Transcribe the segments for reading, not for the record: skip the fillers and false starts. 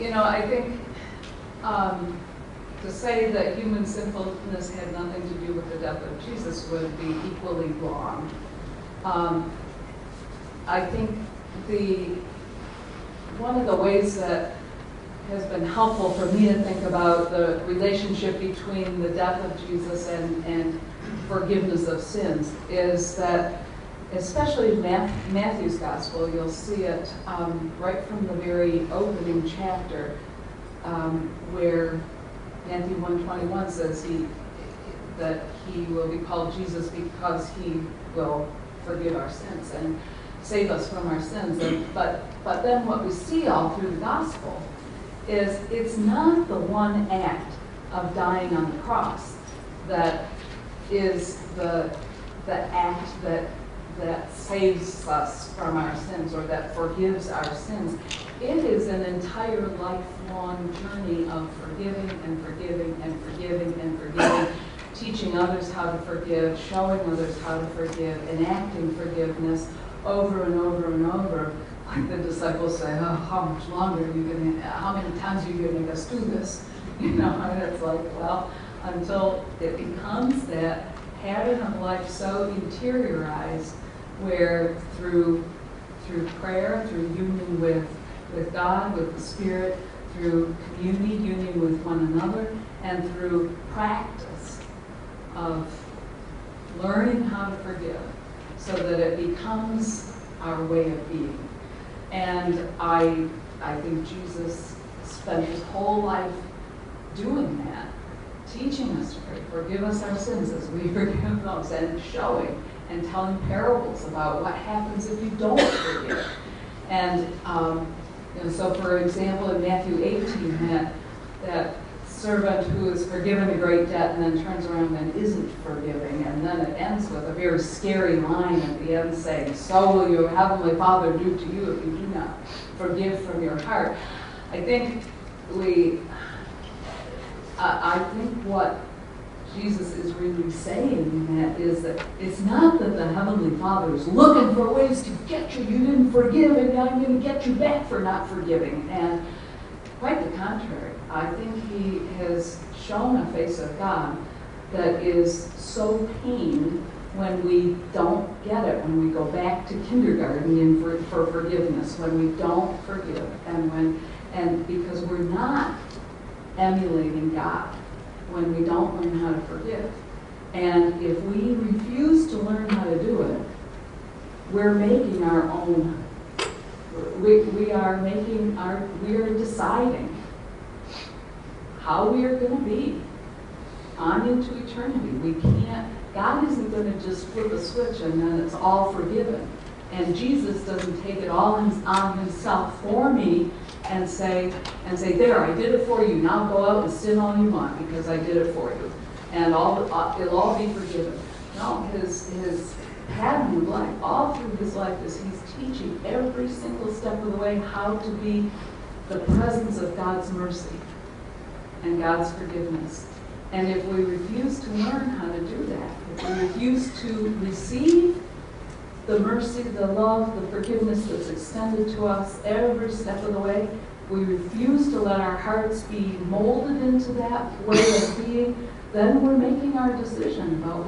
I think to say that human sinfulness had nothing to do with the death of Jesus would be equally wrong. I think one of the ways that has been helpful for me to think about the relationship between the death of Jesus and forgiveness of sins is that, especially in Matthew's Gospel, you'll see it right from the very opening chapter, where Matthew 1:21 says that he will be called Jesus because he will forgive our sins and save us from our sins. But then what we see all through the Gospel is it's not the one act of dying on the cross that is the act that saves us from our sins or that forgives our sins. It is an entire lifelong journey of forgiving and forgiving and forgiving and forgiving, teaching others how to forgive, showing others how to forgive, enacting forgiveness over and over and over. Like the disciples say, oh, how much longer are you going to, how many times are you going to make us do this? And it's like, well, until it becomes that pattern of life so interiorized where through prayer, through union with God, with the Spirit, through community, union with one another, and through practice of learning how to forgive so that it becomes our way of being. And I think Jesus spent his whole life doing that, teaching us to pray, forgive us our sins as we forgive those, and showing and telling parables about what happens if you don't forgive. And so for example, in Matthew 18, that servant who is forgiven a great debt and then turns around and isn't forgiving, and then it ends with a very scary line at the end saying, so will your heavenly Father do to you if you do not forgive from your heart. I think what Jesus is really saying in that is that it's not that the Heavenly Father is looking for ways to get you. You didn't forgive, and I'm going to get you back for not forgiving. And quite the contrary. I think he has shown a face of God that is so pained when we don't get it, when we go back to kindergarten for forgiveness, when we don't forgive, and because we're not emulating God when we don't learn how to forgive. And if we refuse to learn how to do it, we're making our own, we are deciding how we are going to be on into eternity. God isn't going to just flip a switch and then it's all forgiven. And Jesus doesn't take it all on himself for me and say, there, I did it for you. Now go out and sin all you want because I did it for you. And it'll all be forgiven. No, his pattern of life, all through his life, is he's teaching every single step of the way how to be the presence of God's mercy and God's forgiveness. And if we refuse to learn how to do that, if we refuse to receive the mercy, the love, the forgiveness that's extended to us every step of the way, we refuse to let our hearts be molded into that way of being, then we're making our decision about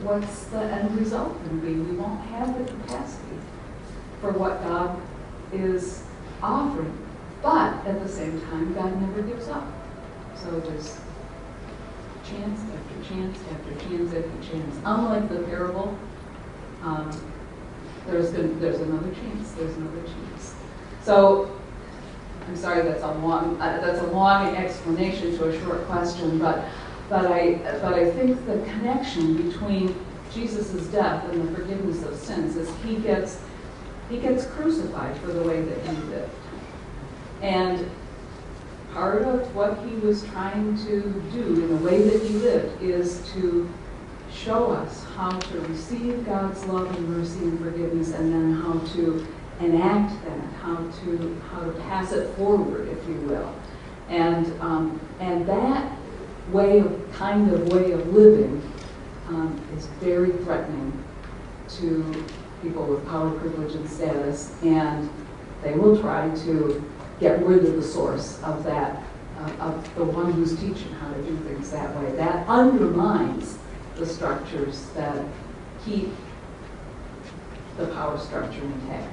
what's the end result going to be. We won't have the capacity for what God is offering. But at the same time, God never gives up. So there's chance after chance after chance after chance. Unlike the parable, there's another chance. There's another chance. So I'm sorry that's a long explanation to a short question, but I think the connection between Jesus' death and the forgiveness of sins is he gets crucified for the way that he lived. And part of what he was trying to do in the way that he lived is to show us how to receive God's love and mercy and forgiveness, and then how to enact that, how to pass it forward, if you will. And that way of living is very threatening to people with power, privilege, and status, and they will try to get rid of the source of that, of the one who's teaching how to do things that way. That undermines the structures that keep the power structure intact.